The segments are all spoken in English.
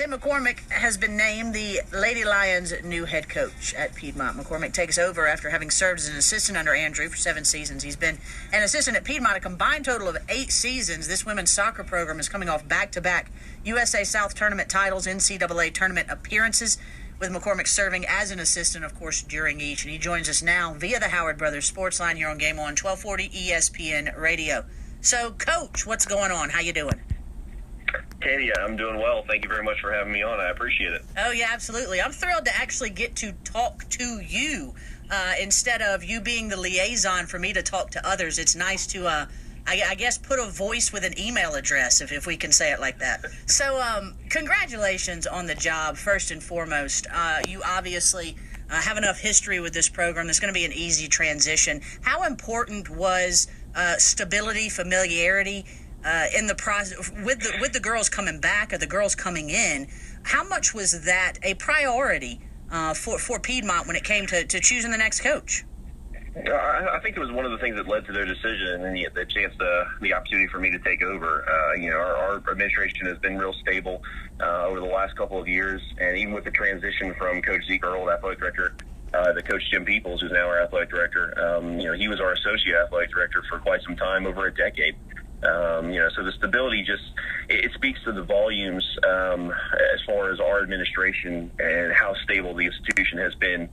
Tim McCormack has been named the Lady Lions' new head coach at Piedmont. McCormack takes over after having served as an assistant under Andrew for 7 seasons. He's been an assistant at Piedmont a combined total of 8 seasons. This women's soccer program is coming off back-to-back USA South tournament titles, NCAA tournament appearances, with McCormack serving as an assistant, of course, during each. And he joins us now via the Howard Brothers Sports Line here on Game On, 1240 ESPN Radio. So, Coach, what's going on? How you doing? Katie, I'm doing well. Thank you very much for having me on. I appreciate it. Oh, yeah, absolutely. I'm thrilled to actually get to talk to you instead of you being the liaison for me to talk to others. It's nice to, I guess, put a voice with an email address, if we can say it like that. So congratulations on the job, first and foremost. You obviously have enough history with this program. There's going to be an easy transition. How important was stability, familiarity, in the process with the girls coming back or the girls coming in? How much was that a priority for Piedmont when it came to choosing the next coach? I think it was one of the things that led to their decision and the chance, the opportunity for me to take over. Our administration has been real stable over the last couple of years, and even with the transition from Coach Zeke, our old athletic director, to Coach Jim Peoples, who's now our athletic director. He was our associate athletic director for quite some time, over a decade. So the stability it speaks to the volumes as far as our administration and how stable the institution has been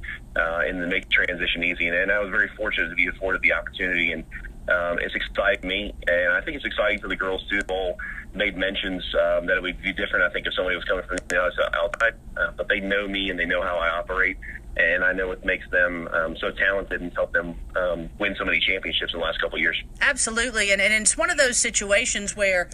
in the make transition easy. And I was very fortunate to be afforded the opportunity, and it's exciting me, and I think it's exciting for the girls too. All made mentions that it would be different, I think, if somebody was coming from the outside, but they know me and they know how I operate. And I know what makes them so talented and helped them win so many championships in the last couple of years. Absolutely. And it's one of those situations where,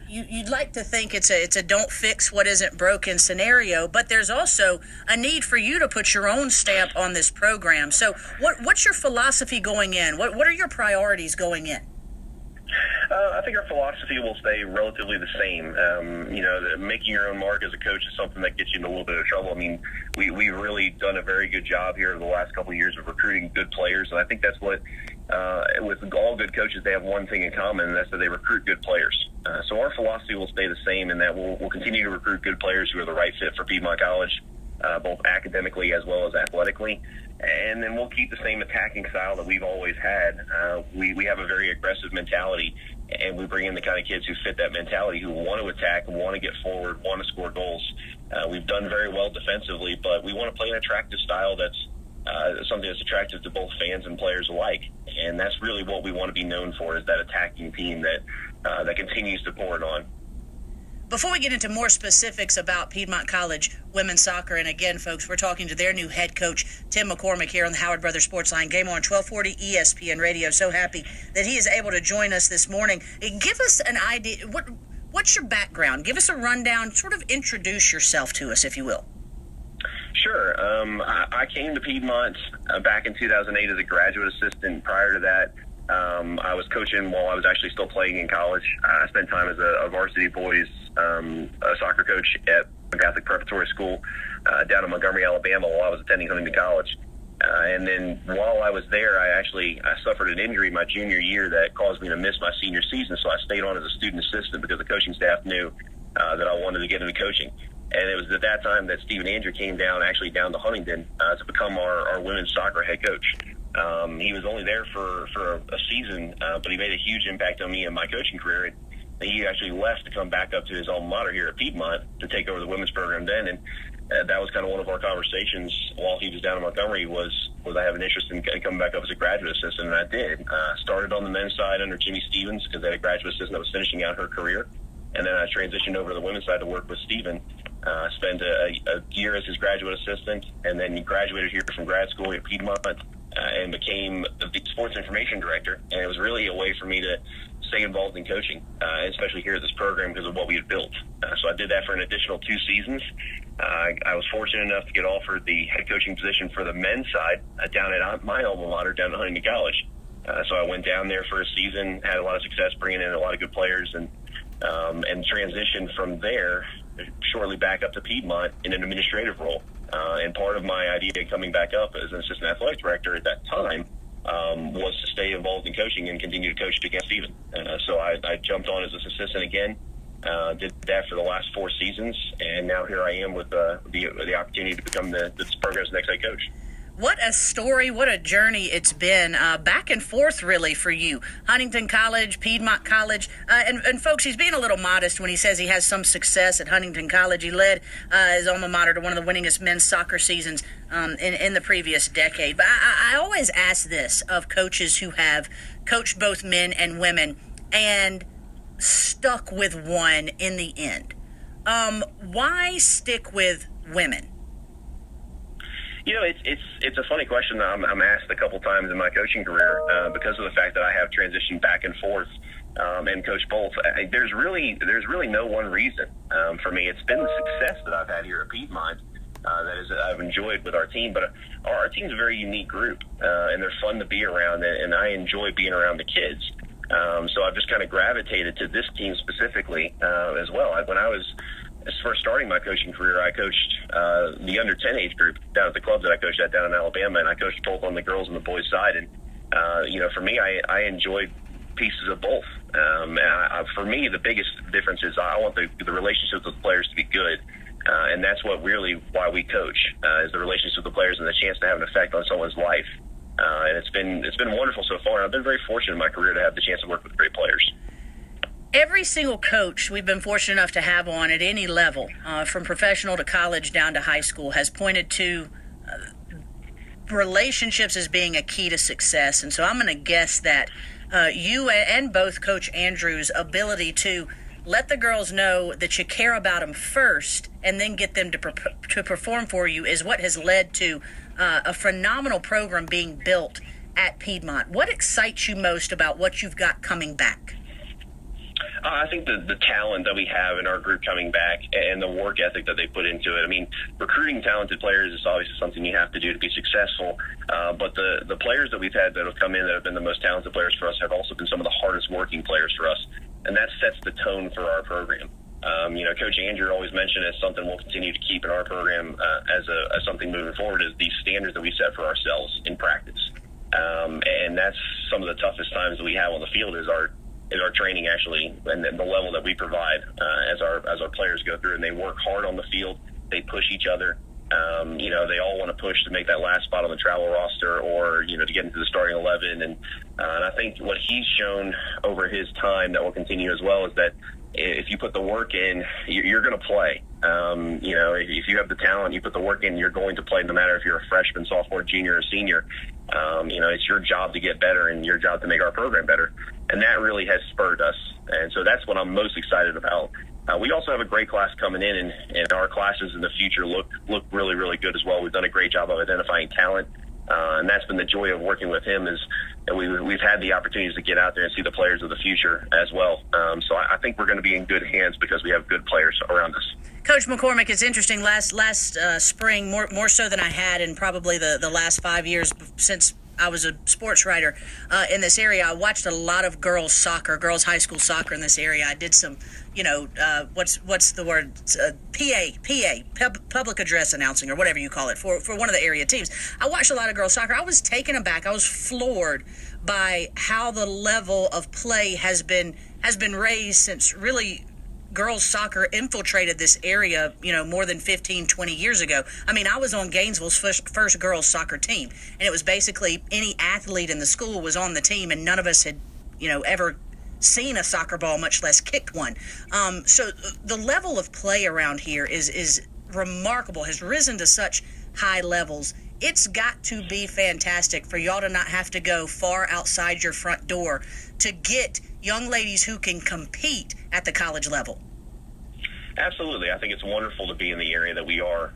you'd like to think it's a don't fix what isn't broken scenario, but there's also a need for you to put your own stamp on this program. So what's your philosophy going in? What are your priorities going in? I think our philosophy will stay relatively the same. Making your own mark as a coach is something that gets you in a little bit of trouble. I mean, we've really done a very good job here over the last couple of years of recruiting good players, and I think that's what, with all good coaches, they have one thing in common, and that's that they recruit good players. So our philosophy will stay the same in that we'll continue to recruit good players who are the right fit for Piedmont College, both academically as well as athletically. And then we'll keep the same attacking style that we've always had. We have a very aggressive mentality, and we bring in the kind of kids who fit that mentality, who want to attack, want to get forward, want to score goals. We've done very well defensively, but we want to play an attractive style that's something that's attractive to both fans and players alike. And that's really what we want to be known for, is that attacking team that continues to pour it on. Before we get into more specifics about Piedmont College women's soccer, and again, folks, we're talking to their new head coach, Tim McCormack, here on the Howard Brothers Sports Line, Game On, 1240 ESPN Radio. So happy that he is able to join us this morning. Give us an idea. What's your background? Give us a rundown. Sort of introduce yourself to us, if you will. Sure. I came to Piedmont back in 2008 as a graduate assistant. Prior to that, I was coaching while I was actually still playing in college. I spent time as a varsity boys a soccer coach at a Catholic preparatory school down in Montgomery, Alabama, while I was attending Huntington College. And then while I was there, I suffered an injury my junior year that caused me to miss my senior season. So I stayed on as a student assistant because the coaching staff knew that I wanted to get into coaching. And it was at that time that Stephen Andrew came down to Huntington to become our women's soccer head coach. He was only there for a season, but he made a huge impact on me in my coaching career. And he actually left to come back up to his alma mater here at Piedmont to take over the women's program then. And that was kind of one of our conversations while he was down in Montgomery was I have an interest in coming back up as a graduate assistant, and I did. Started on the men's side under Jimmy Stevens because they had a graduate assistant that was finishing out her career. And then I transitioned over to the women's side to work with Stephen. Spent a year as his graduate assistant, and then he graduated here from grad school at Piedmont and became the sports information director. And it was really a way for me to stay involved in coaching, especially here at this program because of what we had built. So I did that for an additional 2 seasons. I was fortunate enough to get offered the head coaching position for the men's side down at my alma mater, down at Huntington College. So I went down there for a season, had a lot of success bringing in a lot of good players, and transitioned from there shortly back up to Piedmont in an administrative role. And part of my idea coming back up as an assistant athletic director at that time was to stay involved in coaching and continue to coach against Stephen. So I jumped on as an assistant again, Did that for the last 4 seasons, and now here I am with the opportunity to become this program's next head coach. What a story, what a journey it's been, back and forth really for you. Huntington College, Piedmont College, and folks, he's being a little modest when he says he has some success at Huntington College. He led his alma mater to one of the winningest men's soccer seasons in the previous decade. But I always ask this of coaches who have coached both men and women and stuck with one in the end. Why stick with women? You know, it's a funny question that I'm asked a couple times in my coaching career because of the fact that I have transitioned back and forth and coached both. There's really no one reason for me. It's been the success that I've had here at Piedmont that I've enjoyed with our team. But our team's a very unique group, and they're fun to be around, and I enjoy being around the kids. So I've just kind of gravitated to this team specifically as well. When I was first starting my coaching career, I coached the under 10 age group down at the club that I coached at down in Alabama, and I coached both on the girls and the boys side. And for me, I enjoyed pieces of both. For me, the biggest difference is I want the relationships with the players to be good, and that's what really why we coach is the relationship with the players and the chance to have an effect on someone's life. And it's been wonderful so far. I've been very fortunate in my career to have the chance to work with great players. Every single coach we've been fortunate enough to have on at any level, from professional to college down to high school, has pointed to relationships as being a key to success. And so I'm going to guess that you and both Coach Andrews' ability to let the girls know that you care about them first and then get them to perform for you is what has led to a phenomenal program being built at Piedmont. What excites you most about what you've got coming back? I think the talent that we have in our group coming back and the work ethic that they put into it. I mean, recruiting talented players is obviously something you have to do to be successful. But the players that we've had that have come in that have been the most talented players for us have also been some of the hardest working players for us. And that sets the tone for our program. Coach Andrew always mentioned it's something we'll continue to keep in our program as something moving forward is these standards that we set for ourselves in practice. And that's some of the toughest times that we have on the field is our training actually, and the level that we provide as our players go through, and they work hard on the field. They push each other. They all want to push to make that last spot on the travel roster, or to get into the starting 11. And I think what he's shown over his time that will continue as well is that if you put the work in, you're going to play. If you have the talent, you put the work in, you're going to play no matter if you're a freshman, sophomore, junior, or senior. It's your job to get better and your job to make our program better. And that really has spurred us. And so that's what I'm most excited about. We also have a great class coming in, and our classes in the future look really, really good as well. We've done a great job of identifying talent. And that's been the joy of working with him is that we've had the opportunities to get out there and see the players of the future as well. So I think we're going to be in good hands because we have good players around us. Coach McCormack, it's interesting. Last spring, more so than I had in probably the last 5 years since I was a sports writer in this area. I watched a lot of girls high school soccer in this area. I did some, what's the word? Public address announcing or whatever you call it for one of the area teams. I watched a lot of girls soccer. I was taken aback. I was floored by how the level of play has been raised since really girls soccer infiltrated this area, more than 15, 20 years ago. I mean, I was on Gainesville's first girls soccer team, and it was basically any athlete in the school was on the team, and none of us had, ever seen a soccer ball, much less kicked one. So the level of play around here is remarkable, has risen to such high levels. It's got to be fantastic for y'all to not have to go far outside your front door to get young ladies who can compete at the college level. Absolutely. I think it's wonderful to be in the area that we are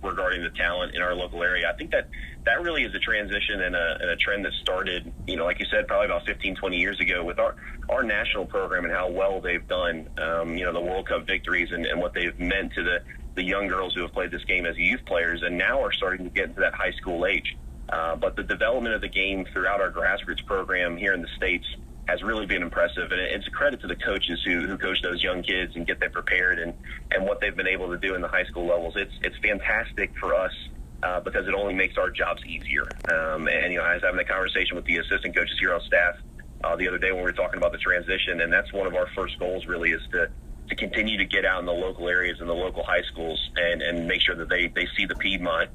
regarding the talent in our local area. I think that really is a transition and a trend that started, like you said, probably about 15, 20 years ago with our national program and how well they've done, the World Cup victories and what they've meant to the young girls who have played this game as youth players and now are starting to get into that high school age. But the development of the game throughout our grassroots program here in the States has really been impressive, and it's a credit to the coaches who coach those young kids and get them prepared and what they've been able to do in the high school levels. It's fantastic for us because it only makes our jobs easier. I was having a conversation with the assistant coaches here on staff the other day when we were talking about the transition, and that's one of our first goals really is to to continue to get out in the local areas and the local high schools and make sure that they see the Piedmont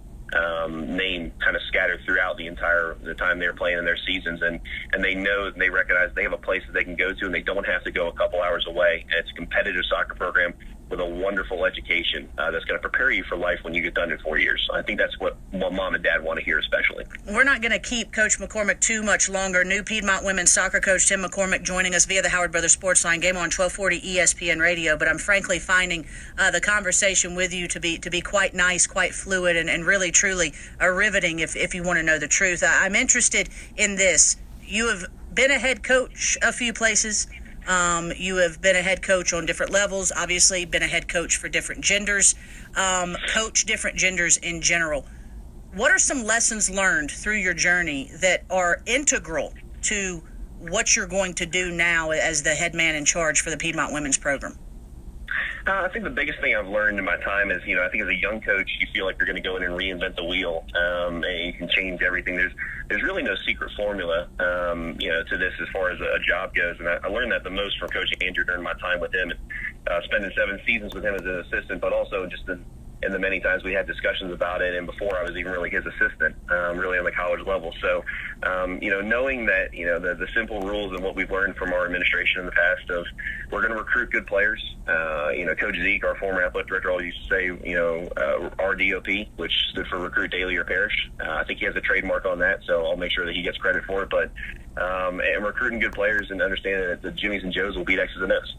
name kind of scattered throughout the time they're playing in their seasons, and they know and they recognize they have a place that they can go to and they don't have to go a couple hours away. And it's a competitive soccer program with a wonderful education that's going to prepare you for life when you get done in 4 years. I think that's what mom and dad want to hear especially. We're not going to keep Coach McCormack too much longer. New Piedmont women's soccer coach Tim McCormack joining us via the Howard Brothers Sports Line, game on 1240 ESPN Radio. But I'm frankly finding the conversation with you to be quite nice, quite fluid, and really, truly riveting if you want to know the truth. I'm interested in this. You have been a head coach a few places. You have been a head coach on different levels, obviously been a head coach for different genders, coach different genders in general. What are some lessons learned through your journey that are integral to what you're going to do now as the head man in charge for the Piedmont women's program? I think the biggest thing I've learned in my time is, I think as a young coach, you feel like you're going to go in and reinvent the wheel, and you can change everything. There's really no secret formula, to this as far as a job goes. And I learned that the most from Coach Andrew during my time with him, and spending 7 seasons with him as an assistant, but also just in the many times we had discussions about it, and before I was even really his assistant, really on the college level. So, knowing that, the simple rules and what we've learned from our administration in the past of we're going to recruit good players. Coach Zeke, our former athletic director, always used to say, RDOP, which stood for Recruit Daily or Perish. I think he has a trademark on that, so I'll make sure that he gets credit for it. But and recruiting good players and understanding that the Jimmies and Joes will beat X's and O's.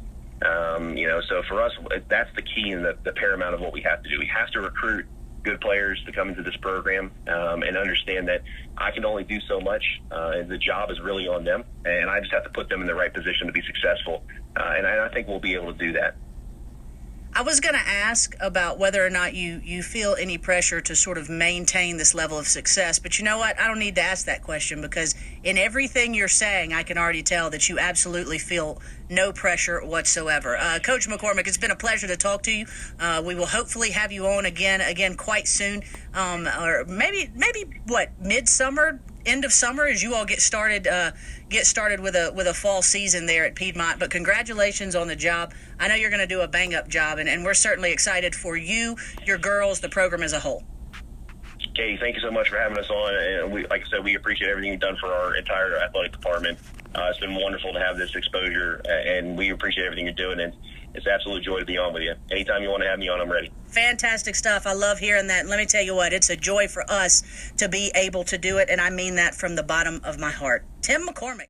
So for us, that's the key and the paramount of what we have to do. We have to recruit good players to come into this program, and understand that I can only do so much. And the job is really on them, and I just have to put them in the right position to be successful. And I think we'll be able to do that. I was going to ask about whether or not you feel any pressure to sort of maintain this level of success. But you know what? I don't need to ask that question, because in everything you're saying, I can already tell that you absolutely feel no pressure whatsoever. Coach McCormack, it's been a pleasure to talk to you. We will hopefully have you on again quite soon, or maybe midsummer, end of summer, as you all get started with a fall season there at Piedmont. But congratulations on the job. I know you're going to do a bang-up job, and we're certainly excited for you, your girls, the program as a whole. Katie, thank you so much for having us on. And like I said, we appreciate everything you've done for our entire athletic department. It's been wonderful to have this exposure, and we appreciate everything you're doing. And it's an absolute joy to be on with you. Anytime you want to have me on, I'm ready. Fantastic stuff. I love hearing that. And let me tell you what, it's a joy for us to be able to do it, and I mean that from the bottom of my heart. Tim McCormack.